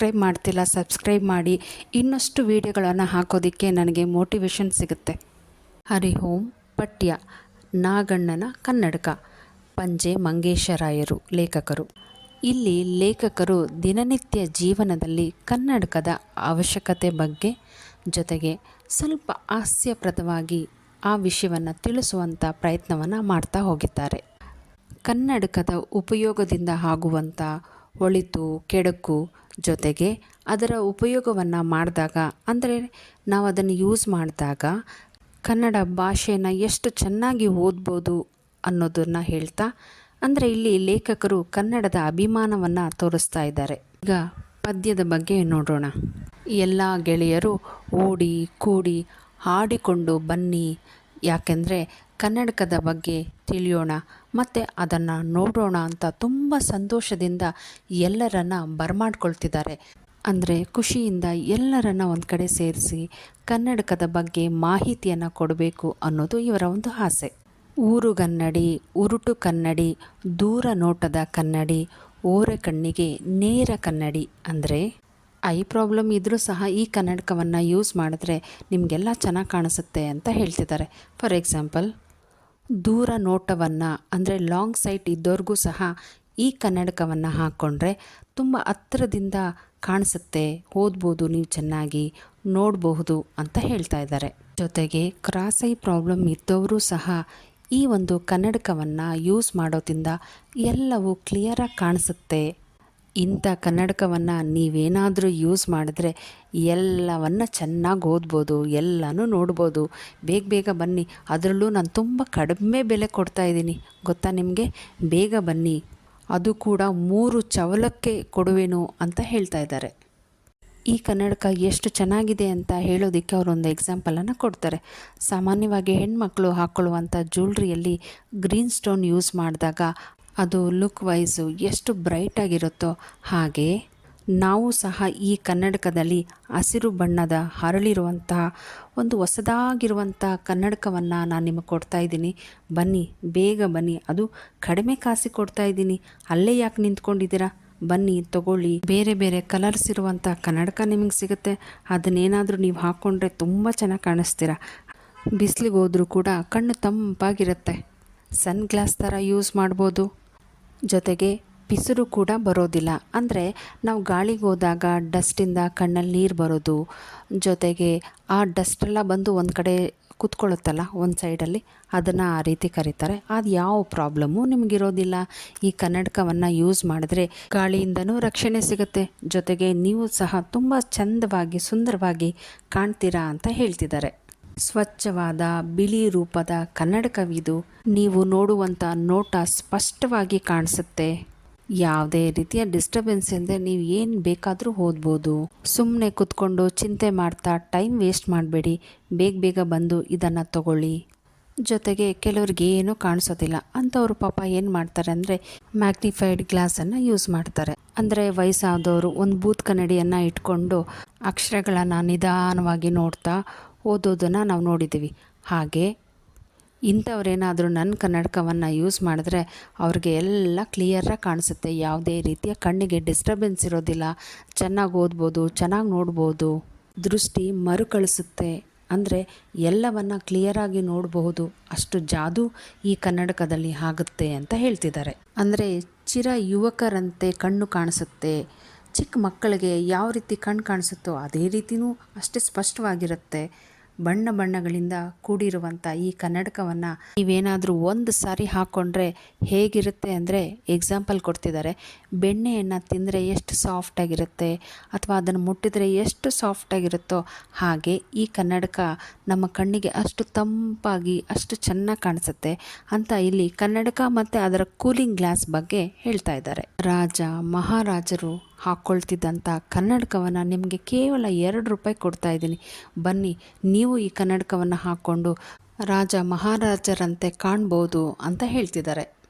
Subscribe ಮಾಡ್ತಿಲ್ಲ, subscribe ಮಾಡಿ. ಇನ್ನಷ್ಟು ವೀಡಿಯೋಗಳನ್ನು ಹಾಕೋದಕ್ಕೆ ನನಗೆ ಮೋಟಿವೇಶನ್ ಸಿಗುತ್ತೆ. ಹರಿ ಓಂ. ಪಠ್ಯ ನಾಗಣ್ಣನ ಕನ್ನಡಕ. ಪಂಜೆ ಮಂಗೇಶರಾಯರು ಲೇಖಕರು. ಇಲ್ಲಿ ಲೇಖಕರು ದಿನನಿತ್ಯ ಜೀವನದಲ್ಲಿ ಕನ್ನಡಕದ ಅವಶ್ಯಕತೆ ಬಗ್ಗೆ ಜೊತೆಗೆ ಸ್ವಲ್ಪ ಹಾಸ್ಯಪ್ರದವಾಗಿ ಆ ವಿಷಯವನ್ನು ತಿಳಿಸುವಂಥ ಪ್ರಯತ್ನವನ್ನು ಮಾಡ್ತಾ ಹೋಗಿದ್ದಾರೆ. ಕನ್ನಡಕದ ಉಪಯೋಗದಿಂದ ಆಗುವಂಥ ಒಳಿತು ಕೆಡುಕು ಜೊತೆಗೆ ಅದರ ಉಪಯೋಗವನ್ನು ಮಾಡಿದಾಗ, ಅಂದರೆ ನಾವು ಅದನ್ನು ಯೂಸ್ ಮಾಡಿದಾಗ ಕನ್ನಡ ಭಾಷೆಯನ್ನು ಎಷ್ಟು ಚೆನ್ನಾಗಿ ಓದ್ಬೋದು ಅನ್ನೋದನ್ನು ಹೇಳ್ತಾ, ಅಂದರೆ ಇಲ್ಲಿ ಲೇಖಕರು ಕನ್ನಡದ ಅಭಿಮಾನವನ್ನು ತೋರಿಸ್ತಾ ಇದ್ದಾರೆ. ಈಗ ಪದ್ಯದ ಬಗ್ಗೆ ನೋಡೋಣ. ಎಲ್ಲ ಗೆಳೆಯರು ಓಡಿ ಕೂಡಿ ಹಾಡಿಕೊಂಡು ಬನ್ನಿ, ಯಾಕೆಂದರೆ ಕನ್ನಡಕದ ಬಗ್ಗೆ ತಿಳಿಯೋಣ ಮತ್ತು ಅದನ್ನು ನೋಡೋಣ ಅಂತ ತುಂಬ ಸಂತೋಷದಿಂದ ಎಲ್ಲರನ್ನ ಬರಮಾಡ್ಕೊಳ್ತಿದ್ದಾರೆ. ಅಂದರೆ ಖುಷಿಯಿಂದ ಎಲ್ಲರನ್ನ ಒಂದು ಕಡೆ ಸೇರಿಸಿ ಕನ್ನಡಕದ ಬಗ್ಗೆ ಮಾಹಿತಿಯನ್ನು ಕೊಡಬೇಕು ಅನ್ನೋದು ಇವರ ಒಂದು ಆಸೆ. ಊರುಗನ್ನಡಿ, ಉರುಟು ಕನ್ನಡಿ, ದೂರ ನೋಟದ ಕನ್ನಡಿ, ಓರೆ ಕಣ್ಣಿಗೆ ನೇರ ಕನ್ನಡಿ. ಅಂದರೆ ಐ ಪ್ರಾಬ್ಲಮ್ ಇದ್ದರೂ ಸಹ ಈ ಕನ್ನಡಕವನ್ನು ಯೂಸ್ ಮಾಡಿದ್ರೆ ನಿಮಗೆಲ್ಲ ಚೆನ್ನಾಗಿ ಕಾಣಿಸುತ್ತೆ ಅಂತ ಹೇಳ್ತಿದ್ದಾರೆ. ಫಾರ್ ಎಕ್ಸಾಂಪಲ್, ದೂರ ನೋಟವನ್ನು, ಅಂದರೆ ಲಾಂಗ್ ಸೈಟ್ ಇದ್ದವ್ರಿಗೂ ಸಹ ಈ ಕನ್ನಡಕವನ್ನು ಹಾಕ್ಕೊಂಡ್ರೆ ತುಂಬ ಹತ್ತಿರದಿಂದ ಕಾಣಿಸುತ್ತೆ, ಓದ್ಬೋದು, ನೀವು ಚೆನ್ನಾಗಿ ನೋಡಬಹುದು ಅಂತ ಹೇಳ್ತಾ ಇದ್ದಾರೆ. ಜೊತೆಗೆ ಕ್ರಾಸ್ ಐ ಪ್ರಾಬ್ಲಮ್ ಇದ್ದವರು ಸಹ ಈ ಒಂದು ಕನ್ನಡಕವನ್ನು ಯೂಸ್ ಮಾಡೋದ್ರಿಂದ ಎಲ್ಲವೂ ಕ್ಲಿಯರಾಗಿ ಕಾಣಿಸುತ್ತೆ. ಇಂಥ ಕನ್ನಡಕವನ್ನು ನೀವೇನಾದರೂ ಯೂಸ್ ಮಾಡಿದ್ರೆ ಎಲ್ಲವನ್ನು ಚೆನ್ನಾಗಿ ಓದ್ಬೋದು, ಎಲ್ಲನೂ ನೋಡ್ಬೋದು. ಬೇಗ ಬೇಗ ಬನ್ನಿ, ಅದರಲ್ಲೂ ನಾನು ತುಂಬ ಕಡಿಮೆ ಬೆಲೆ ಕೊಡ್ತಾಯಿದ್ದೀನಿ ಗೊತ್ತಾ ನಿಮಗೆ, ಬೇಗ ಬನ್ನಿ, ಅದು ಕೂಡ 3 ಚವಲಕ್ಕೆ ಕೊಡುವೆನು ಅಂತ ಹೇಳ್ತಾ ಇದ್ದಾರೆ. ಈ ಕನ್ನಡಕ ಎಷ್ಟು ಚೆನ್ನಾಗಿದೆ ಅಂತ ಹೇಳೋದಕ್ಕೆ ಅವರೊಂದು ಎಕ್ಸಾಂಪಲನ್ನು ಕೊಡ್ತಾರೆ. ಸಾಮಾನ್ಯವಾಗಿ ಹೆಣ್ಮಕ್ಳು ಹಾಕ್ಕೊಳ್ಳುವಂಥ ಜ್ಯುವೆಲ್ರಿಯಲ್ಲಿ ಗ್ರೀನ್ ಸ್ಟೋನ್ ಯೂಸ್ ಮಾಡಿದಾಗ ಅದು ಲುಕ್ ವೈಸು ಎಷ್ಟು ಬ್ರೈಟಾಗಿರುತ್ತೋ, ಹಾಗೆ ನಾವು ಸಹ ಈ ಕನ್ನಡಕದಲ್ಲಿ ಹಸಿರು ಬಣ್ಣದ ಹರಳಿರುವಂತಹ ಒಂದು ಹೊಸದಾಗಿರುವಂಥ ಕನ್ನಡಕವನ್ನು ನಾನು ನಿಮಗೆ ಕೊಡ್ತಾಯಿದ್ದೀನಿ. ಬನ್ನಿ, ಬೇಗ ಬನ್ನಿ, ಅದು ಕಡಿಮೆ ಕಾಸಿಗೆ ಕೊಡ್ತಾಯಿದ್ದೀನಿ, ಅಲ್ಲೇ ಯಾಕೆ ನಿಂತ್ಕೊಂಡಿದ್ದೀರಾ, ಬನ್ನಿ ತಗೊಳ್ಳಿ. ಬೇರೆ ಬೇರೆ ಕಲರ್ಸ್ ಇರುವಂಥ ಕನ್ನಡಕ ನಿಮಗೆ ಸಿಗುತ್ತೆ. ಅದನ್ನೇನಾದರೂ ನೀವು ಹಾಕ್ಕೊಂಡ್ರೆ ತುಂಬ ಚೆನ್ನಾಗಿ ಕಾಣಿಸ್ತೀರ. ಬಿಸಿಲಿಗೆ ಹೋದರೂ ಕೂಡ ಕಣ್ಣು ತಂಪಾಗಿರುತ್ತೆ. ಸನ್ ಗ್ಲಾಸ್ ಥರ ಯೂಸ್ ಮಾಡ್ಬೋದು. ಜೊತೆಗೆ ಪಿಸುರು ಕೂಡ ಬರೋದಿಲ್ಲ. ಅಂದರೆ ನಾವು ಗಾಳಿಗೆ ಹೋದಾಗ ಡಸ್ಟಿಂದ ಕಣ್ಣಲ್ಲಿ ನೀರು ಬರೋದು, ಜೊತೆಗೆ ಆ ಡಸ್ಟೆಲ್ಲ ಬಂದು ಒಂದು ಕಡೆ ಕೂತ್ಕೊಳ್ಳುತ್ತಲ್ಲ ಒಂದು ಸೈಡಲ್ಲಿ, ಅದನ್ನು ಆ ರೀತಿ ಕರೀತಾರೆ. ಅದು ಯಾವ ಪ್ರಾಬ್ಲಮ್ಮು ನಿಮಗಿರೋದಿಲ್ಲ. ಈ ಕನ್ನಡಕವನ್ನು ಯೂಸ್ ಮಾಡಿದ್ರೆ ಗಾಳಿಯಿಂದನೂ ರಕ್ಷಣೆ ಸಿಗುತ್ತೆ, ಜೊತೆಗೆ ನೀವು ಸಹ ತುಂಬ ಚಂದವಾಗಿ ಸುಂದರವಾಗಿ ಕಾಣ್ತೀರಾ ಅಂತ ಹೇಳ್ತಿದ್ದಾರೆ. ಸ್ವಚ್ಛವಾದ ಬಿಳಿ ರೂಪದ ಕನ್ನಡಕವಿದು. ನೀವು ನೋಡುವಂಥ ನೋಟ ಸ್ಪಷ್ಟವಾಗಿ ಕಾಣಿಸುತ್ತೆ. ಯಾವುದೇ ರೀತಿಯ ಡಿಸ್ಟರ್ಬೆನ್ಸ್ ಇಲ್ಲದೆ ನೀವು ಏನು ಬೇಕಾದರೂ ಓದ್ಬೋದು. ಸುಮ್ಮನೆ ಕೂತ್ಕೊಂಡು ಚಿಂತೆ ಮಾಡ್ತಾ ಟೈಮ್ ವೇಸ್ಟ್ ಮಾಡಬೇಡಿ, ಬೇಗ ಬೇಗ ಬಂದು ಇದನ್ನು ತಗೊಳ್ಳಿ. ಜೊತೆಗೆ ಕೆಲವ್ರಿಗೆ ಏನೂ ಕಾಣಿಸೋದಿಲ್ಲ ಅಂಥವ್ರು ಪಾಪ ಏನು ಮಾಡ್ತಾರೆ ಅಂದರೆ ಮ್ಯಾಗ್ನಿಫೈಡ್ ಗ್ಲಾಸನ್ನು ಯೂಸ್ ಮಾಡ್ತಾರೆ. ಅಂದರೆ ವಯಸ್ಸಾದವರು ಒಂದು ಬೂತ್ ಕನ್ನಡಿಯನ್ನು ಇಟ್ಕೊಂಡು ಅಕ್ಷರಗಳನ್ನು ನಿಧಾನವಾಗಿ ನೋಡ್ತಾ ಓದೋದನ್ನು ನಾವು ನೋಡಿದ್ದೀವಿ. ಹಾಗೆ ಇಂಥವ್ರೇನಾದರೂ ನನ್ನ ಕನ್ನಡಕವನ್ನು ಯೂಸ್ ಮಾಡಿದ್ರೆ ಅವ್ರಿಗೆ ಎಲ್ಲ ಕ್ಲಿಯರಾಗಿ ಕಾಣಿಸುತ್ತೆ. ಯಾವುದೇ ರೀತಿಯ ಕಣ್ಣಿಗೆ ಡಿಸ್ಟರ್ಬೆನ್ಸ್ ಇರೋದಿಲ್ಲ, ಚೆನ್ನಾಗಿ ಓದ್ಬೋದು, ಚೆನ್ನಾಗಿ ನೋಡ್ಬೋದು. ದೃಷ್ಟಿ ಮರುಕಳಿಸುತ್ತೆ, ಅಂದರೆ ಎಲ್ಲವನ್ನು ಕ್ಲಿಯರಾಗಿ ನೋಡಬಹುದು. ಅಷ್ಟು ಜಾದೂ ಈ ಕನ್ನಡಕದಲ್ಲಿ ಆಗುತ್ತೆ ಅಂತ ಹೇಳ್ತಿದ್ದಾರೆ. ಅಂದರೆ ಚಿರ ಯುವಕರಂತೆ ಕಣ್ಣು ಕಾಣಿಸುತ್ತೆ. ಚಿಕ್ಕ ಮಕ್ಕಳಿಗೆ ಯಾವ ರೀತಿ ಕಣ್ಣು ಕಾಣಿಸುತ್ತೋ ಅದೇ ರೀತಿಯೂ ಅಷ್ಟೇ ಸ್ಪಷ್ಟವಾಗಿರುತ್ತೆ. ಬಣ್ಣ ಬಣ್ಣಗಳಿಂದ ಕೂಡಿರುವಂಥ ಈ ಕನ್ನಡಕವನ್ನು ನೀವೇನಾದರೂ ಒಂದು ಸಾರಿ ಹಾಕ್ಕೊಂಡ್ರೆ ಹೇಗಿರುತ್ತೆ ಅಂದರೆ, ಎಕ್ಸಾಂಪಲ್ ಕೊಡ್ತಿದ್ದಾರೆ, ಬೆಣ್ಣೆಯನ್ನು ತಿಂದರೆ ಎಷ್ಟು ಸಾಫ್ಟಾಗಿರುತ್ತೆ ಅಥವಾ ಅದನ್ನು ಮುಟ್ಟಿದರೆ ಎಷ್ಟು ಸಾಫ್ಟಾಗಿರುತ್ತೋ ಹಾಗೆ ಈ ಕನ್ನಡಕ ನಮ್ಮ ಕಣ್ಣಿಗೆ ಅಷ್ಟು ತಂಪಾಗಿ ಅಷ್ಟು ಚೆನ್ನಾಗಿ ಕಾಣಿಸುತ್ತೆ ಅಂತ ಇಲ್ಲಿ ಕನ್ನಡಕ ಮತ್ತು ಅದರ ಕೂಲಿಂಗ್ ಗ್ಲಾಸ್ ಬಗ್ಗೆ ಹೇಳ್ತಾ ಇದ್ದಾರೆ. ರಾಜ ಮಹಾರಾಜರು ಹಾಕ್ಕೊಳ್ತಿದ್ದಂಥ ಕನ್ನಡಕವನ್ನು ನಿಮಗೆ ಕೇವಲ 2 ರೂಪಾಯಿ ಕೊಡ್ತಾ ಇದ್ದೀನಿ. ಬನ್ನಿ, ನೀವು ಈ ಕನ್ನಡಕವನ್ನು ಹಾಕ್ಕೊಂಡು ರಾಜ ಮಹಾರಾಜರಂತೆ ಕಾಣ್ಬೋದು ಅಂತ ಹೇಳ್ತಿದ್ದಾರೆ.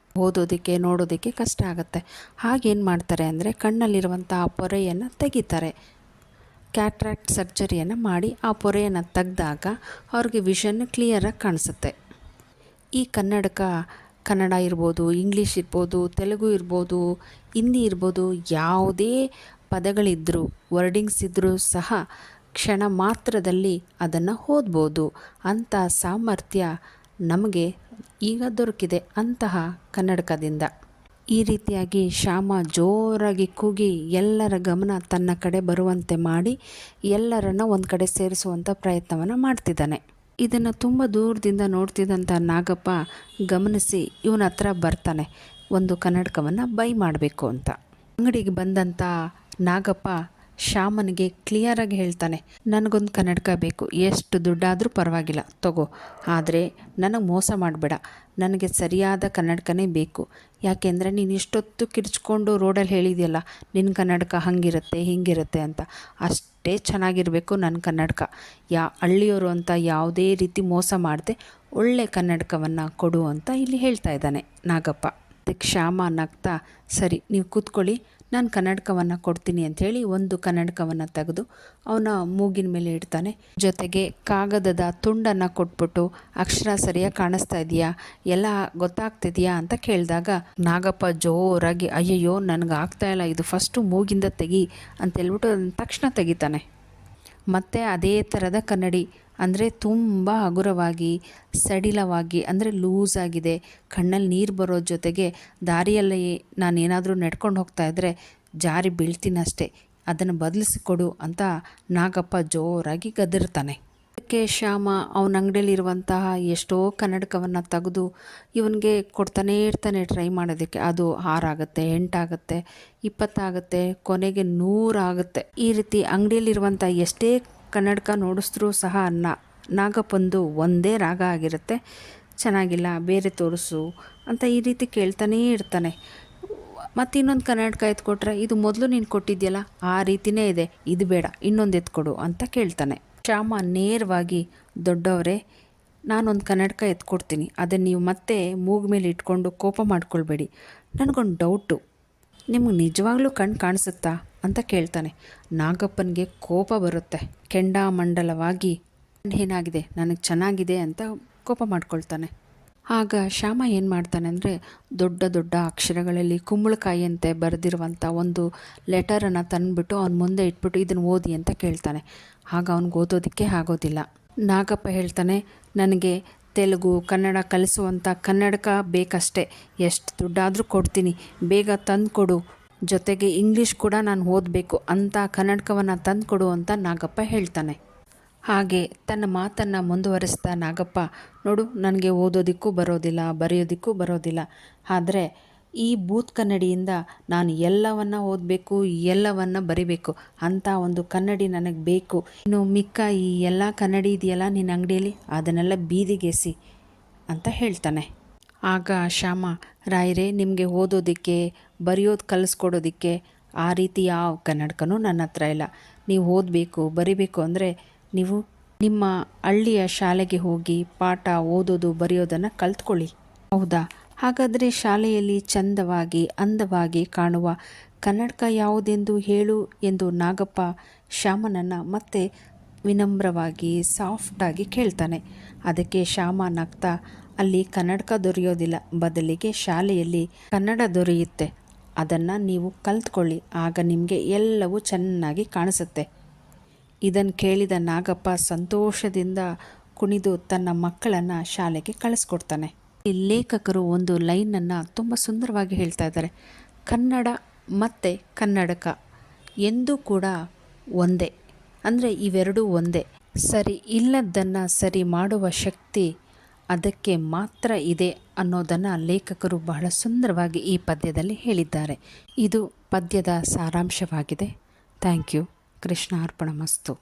ಓದೋದಕ್ಕೆ ನೋಡೋದಕ್ಕೆ ಕಷ್ಟ ಆಗುತ್ತೆ. ಹಾಗೇನು ಮಾಡ್ತಾರೆ ಅಂದರೆ ಕಣ್ಣಲ್ಲಿರುವಂಥ ಆ ಪೊರೆಯನ್ನು ತೆಗಿತಾರೆ. ಕ್ಯಾಟ್ರಾಕ್ಟ್ ಸರ್ಜರಿಯನ್ನು ಮಾಡಿ ಆ ಪೊರೆಯನ್ನು ತೆಗೆದಾಗ ಅವ್ರಿಗೆ ವಿಷನ್ ಕ್ಲಿಯರಾಗಿ ಕಾಣಿಸುತ್ತೆ. ಈ ಕನ್ನಡಕ ಕನ್ನಡ ಇರ್ಬೋದು, ಇಂಗ್ಲೀಷ್ ಇರ್ಬೋದು, ತೆಲುಗು ಇರ್ಬೋದು, ಹಿಂದಿ ಇರ್ಬೋದು, ಯಾವುದೇ ಪದಗಳಿದ್ದರೂ ವರ್ಡಿಂಗ್ಸ್ ಇದ್ದರೂ ಸಹ ಕ್ಷಣ ಮಾತ್ರದಲ್ಲಿ ಅದನ್ನು ಓದ್ಬೋದು. ಅಂಥ ಸಾಮರ್ಥ್ಯ ನಮಗೆ ಈಗ ದೊರಕಿದೆ ಅಂತಹ ಕನ್ನಡಕದಿಂದ. ಈ ರೀತಿಯಾಗಿ ಶ್ಯಾಮ ಜೋರಾಗಿ ಕೂಗಿ ಎಲ್ಲರ ಗಮನ ತನ್ನ ಕಡೆ ಬರುವಂತೆ ಮಾಡಿ ಎಲ್ಲರನ್ನ ಒಂದು ಕಡೆ ಸೇರಿಸುವಂಥ ಪ್ರಯತ್ನವನ್ನು ಮಾಡ್ತಿದ್ದಾನೆ. ಇದನ್ನು ತುಂಬ ದೂರದಿಂದ ನೋಡ್ತಿದ್ದಂಥ ನಾಗಪ್ಪ ಗಮನಿಸಿ ಇವನ ಹತ್ರ ಬರ್ತಾನೆ, ಒಂದು ಕನ್ನಡಕವನ್ನು ಬೈ ಮಾಡಬೇಕು ಅಂತ. ಅಂಗಡಿಗೆ ಬಂದಂಥ ನಾಗಪ್ಪ ಶ್ಯಾಮನಿಗೆ ಕ್ಲಿಯರಾಗಿ ಹೇಳ್ತಾನೆ, ನನಗೊಂದು ಕನ್ನಡಕ ಬೇಕು, ಎಷ್ಟು ದುಡ್ಡಾದರೂ ಪರವಾಗಿಲ್ಲ ತಗೋ, ಆದರೆ ನನಗೆ ಮೋಸ ಮಾಡಬೇಡ, ನನಗೆ ಸರಿಯಾದ ಕನ್ನಡಕನೇ ಬೇಕು. ಯಾಕೆಂದರೆ ನೀನು ಇಷ್ಟೊತ್ತು ಕಿರ್ಚ್ಕೊಂಡು ರೋಡಲ್ಲಿ ಹೇಳಿದೆಯಲ್ಲ ನಿನ್ನ ಕನ್ನಡಕ ಹಂಗಿರುತ್ತೆ ಹಿಂಗಿರುತ್ತೆ ಅಂತ, ಅಷ್ಟೇ ಚೆನ್ನಾಗಿರಬೇಕು ನನ್ನ ಕನ್ನಡಕ. ಹಳ್ಳಿಯವರು ಅಂತ ಯಾವುದೇ ರೀತಿ ಮೋಸ ಮಾಡದೆ ಒಳ್ಳೆ ಕನ್ನಡಕವನ್ನು ಕೊಡು ಅಂತ ಇಲ್ಲಿ ಹೇಳ್ತಾ ಇದ್ದಾನೆ ನಾಗಪ್ಪ. ಅದಕ್ಕೆ ಶ್ಯಾಮ ನಗ್ತಾ, ಸರಿ ನೀವು ಕೂತ್ಕೊಳ್ಳಿ, ನಾನು ಕನ್ನಡಕವನ್ನು ಕೊಡ್ತೀನಿ ಅಂಥೇಳಿ ಒಂದು ಕನ್ನಡಕವನ್ನು ತೆಗೆದು ಅವನ ಮೂಗಿನ ಮೇಲೆ ಇಡ್ತಾನೆ. ಜೊತೆಗೆ ಕಾಗದದ ತುಂಡನ್ನು ಕೊಟ್ಬಿಟ್ಟು, ಅಕ್ಷರ ಸರಿಯಾಗಿ ಕಾಣಿಸ್ತಾ ಇದೆಯಾ, ಎಲ್ಲ ಗೊತ್ತಾಗ್ತಿದೆಯಾ ಅಂತ ಕೇಳಿದಾಗ ನಾಗಪ್ಪ ಜೋರಾಗಿ, ಅಯ್ಯಯ್ಯೋ ನನಗೆ ಆಗ್ತಾಯಿಲ್ಲ, ಇದು ಫಸ್ಟು ಮೂಗಿಂದ ತೆಗಿ ಅಂತೇಳ್ಬಿಟ್ಟು ಅದನ್ನು ತಕ್ಷಣ ತೆಗಿತಾನೆ. ಮತ್ತು ಅದೇ ಥರದ ಕನ್ನಡಿ, ಅಂದರೆ ತುಂಬ ಹಗುರವಾಗಿ ಸಡಿಲವಾಗಿ, ಅಂದರೆ ಲೂಸ್ ಆಗಿದೆ, ಕಣ್ಣಲ್ಲಿ ನೀರು ಬರೋ ಜೊತೆಗೆ ದಾರಿಯಲ್ಲಿ ನಾನೇನಾದರೂ ನಡ್ಕೊಂಡು ಹೋಗ್ತಾಯಿದ್ರೆ ಜಾರಿ ಬೀಳ್ತೀನಿ ಅಷ್ಟೇ, ಅದನ್ನು ಬದಲಿಸಿಕೊಡು ಅಂತ ನಾಗಪ್ಪ ಜೋರಾಗಿ ಗದರ್ತಾನೆ. ಅದಕ್ಕೆ ಶ್ಯಾಮ ಅವನ ಅಂಗಡಿಯಲ್ಲಿರುವಂತಹ ಎಷ್ಟೋ ಕನ್ನಡಕವನ್ನು ತೆಗೆದು ಇವನಿಗೆ ಕೊಡ್ತಾನೇ ಇರ್ತಾನೆ ಟ್ರೈ ಮಾಡೋದಕ್ಕೆ. ಅದು 6 ಆಗುತ್ತೆ, 8 ಆಗುತ್ತೆ, 20 ಆಗುತ್ತೆ, ಕೊನೆಗೆ 100 ಆಗುತ್ತೆ. ಈ ರೀತಿ ಅಂಗಡಿಯಲ್ಲಿರುವಂಥ ಎಷ್ಟೇ ಕನ್ನಡಕ ನೋಡಿಸಿದ್ರೂ ಸಹ ನಾಗಪ್ಪಂದು ಒಂದೇ ರಾಗ ಆಗಿರುತ್ತೆ, ಚೆನ್ನಾಗಿಲ್ಲ ಬೇರೆ ತೋರಿಸು ಅಂತ ಈ ರೀತಿ ಕೇಳ್ತಾನೇ ಇರ್ತಾನೆ. ಮತ್ತು ಇನ್ನೊಂದು ಕನ್ನಡಕ ಎತ್ಕೊಟ್ರೆ, ಇದು ಮೊದಲು ನೀನು ಕೊಟ್ಟಿದ್ಯಲ್ಲ ಆ ರೀತಿಯೇ ಇದೆ, ಇದು ಬೇಡ ಇನ್ನೊಂದು ಎತ್ಕೊಡು ಅಂತ ಕೇಳ್ತಾನೆ. ಶ್ಯಾಮ ನೇರವಾಗಿ, ದೊಡ್ಡವರೇ ನಾನೊಂದು ಕನ್ನಡಕ ಎತ್ಕೊಡ್ತೀನಿ, ಅದನ್ನು ನೀವು ಮತ್ತೆ ಮೂಗು ಮೇಲೆ ಇಟ್ಕೊಂಡು ಕೋಪ ಮಾಡ್ಕೊಳ್ಬೇಡಿ, ನನಗೊಂದು ಡೌಟು, ನಿಮಗೆ ನಿಜವಾಗ್ಲೂ ಕಣ್ಣು ಕಾಣಿಸುತ್ತಾ ಅಂತ ಕೇಳ್ತಾನೆ. ನಾಗಪ್ಪನಿಗೆ ಕೋಪ ಬರುತ್ತೆ, ಕೆಂಡಾಮಂಡಲವಾಗಿ ಏನಾಗಿದೆ ನನಗೆ ಚೆನ್ನಾಗಿದೆ ಅಂತ ಕೋಪ ಮಾಡ್ಕೊಳ್ತಾನೆ. ಆಗ ಶ್ಯಾಮ ಏನು ಮಾಡ್ತಾನೆ ಅಂದರೆ, ದೊಡ್ಡ ದೊಡ್ಡ ಅಕ್ಷರಗಳಲ್ಲಿ ಕುಂಬಳಕಾಯಿಯಂತೆ ಬರೆದಿರುವಂಥ ಒಂದು ಲೆಟರನ್ನು ತಂದುಬಿಟ್ಟು ಅವನ ಮುಂದೆ ಇಟ್ಬಿಟ್ಟು ಇದನ್ನು ಓದಿ ಅಂತ ಕೇಳ್ತಾನೆ. ಆಗ ಅವ್ನಿಗೆ ಓದೋದಕ್ಕೆ ಆಗೋದಿಲ್ಲ. ನಾಗಪ್ಪ ಹೇಳ್ತಾನೆ, ನನಗೆ ತೆಲುಗು ಕನ್ನಡ ಕಲಿಸುವಂಥ ಕನ್ನಡಕ ಬೇಕಷ್ಟೇ, ಎಷ್ಟು ದುಡ್ಡಾದರೂ ಕೊಡ್ತೀನಿ, ಬೇಗ ತಂದು ಕೊಡು, ಜೊತೆಗೆ ಇಂಗ್ಲೀಷ್ ಕೂಡ ನಾನು ಓದಬೇಕು ಅಂತ ಕನ್ನಡಕವನ್ನು ತಂದು ಕೊಡು ಅಂತ ನಾಗಪ್ಪ ಹೇಳ್ತಾನೆ. ಹಾಗೆ ತನ್ನ ಮಾತನ್ನು ಮುಂದುವರಿಸ್ತಾ ನಾಗಪ್ಪ, ನೋಡು ನನಗೆ ಓದೋದಕ್ಕೂ ಬರೋದಿಲ್ಲ, ಬರೆಯೋದಕ್ಕೂ ಬರೋದಿಲ್ಲ, ಆದರೆ ಈ ಬೂತ್ ಕನ್ನಡಿಯಿಂದ ನಾನು ಎಲ್ಲವನ್ನು ಓದಬೇಕು, ಎಲ್ಲವನ್ನು ಬರಿಬೇಕು ಅಂಥ ಒಂದು ಕನ್ನಡಿ ನನಗೆ ಬೇಕು. ಇನ್ನು ಮಿಕ್ಕ ಈ ಎಲ್ಲ ಕನ್ನಡಿ ಇದೆಯಲ್ಲ ನಿನ್ನ ಅಂಗಡಿಯಲ್ಲಿ, ಅದನ್ನೆಲ್ಲ ಬೀದಿಗೆಸಿ ಅಂತ ಹೇಳ್ತಾನೆ. ಆಗ ಶ್ಯಾಮ, ರಾಯರೇ ನಿಮಗೆ ಓದೋದಕ್ಕೆ ಬರೆಯೋದು ಕಲಿಸ್ಕೊಡೋದಕ್ಕೆ ಆ ರೀತಿ ಯಾವ ಕನ್ನಡಕನೂ ನನ್ನ ಹತ್ರ ಇಲ್ಲ. ನೀವು ಓದಬೇಕು ಬರಿಬೇಕು ಅಂದರೆ ನೀವು ನಿಮ್ಮ ಹಳ್ಳಿಯ ಶಾಲೆಗೆ ಹೋಗಿ ಪಾಠ ಓದೋದು ಬರೆಯೋದನ್ನು ಕಲ್ತ್ಕೊಳ್ಳಿ. ಹೌದಾ, ಹಾಗಾದರೆ ಶಾಲೆಯಲ್ಲಿ ಚಂದವಾಗಿ ಅಂದವಾಗಿ ಕಾಣುವ ಕನ್ನಡಕ ಯಾವುದೆಂದು ಹೇಳು ಎಂದು ನಾಗಪ್ಪ ಶ್ಯಾಮನನ್ನು ಮತ್ತೆ ವಿನಮ್ರವಾಗಿ ಸಾಫ್ಟಾಗಿ ಕೇಳ್ತಾನೆ. ಅದಕ್ಕೆ ಶ್ಯಾಮ ನಗ್ತಾ, ಅಲ್ಲಿ ಕನ್ನಡಕ ದೊರೆಯೋದಿಲ್ಲ, ಬದಲಿಗೆ ಶಾಲೆಯಲ್ಲಿ ಕನ್ನಡ ದೊರೆಯುತ್ತೆ, ಅದನ್ನು ನೀವು ಕಲ್ತ್ಕೊಳ್ಳಿ, ಆಗ ನಿಮಗೆ ಎಲ್ಲವೂ ಚೆನ್ನಾಗಿ ಕಾಣಿಸುತ್ತೆ. ಇದನ್ನು ಕೇಳಿದ ನಾಗಪ್ಪ ಸಂತೋಷದಿಂದ ಕುಣಿದು ತನ್ನ ಮಕ್ಕಳನ್ನು ಶಾಲೆಗೆ ಕಳಿಸ್ಕೊಡ್ತಾನೆ. ಈ ಲೇಖಕರು ಒಂದು ಲೈನನ್ನು ತುಂಬ ಸುಂದರವಾಗಿ ಹೇಳ್ತಾ ಇದ್ದಾರೆ, ಕನ್ನಡ ಮತ್ತು ಕನ್ನಡಕ ಎಂದೂ ಕೂಡ ಒಂದೇ, ಅಂದರೆ ಇವೆರಡೂ ಒಂದೇ, ಸರಿ ಇಲ್ಲದನ್ನು ಸರಿ ಮಾಡುವ ಶಕ್ತಿ ಅದಕ್ಕೆ ಮಾತ್ರ ಇದೆ ಅನ್ನೋದನ್ನು ಲೇಖಕರು ಬಹಳ ಸುಂದರವಾಗಿ ಈ ಪದ್ಯದಲ್ಲಿ ಹೇಳಿದ್ದಾರೆ. ಇದು ಪದ್ಯದ ಸಾರಾಂಶವಾಗಿದೆ. Thank you. ಕೃಷ್ಣಾರ್ಪಣಮಸ್ತು.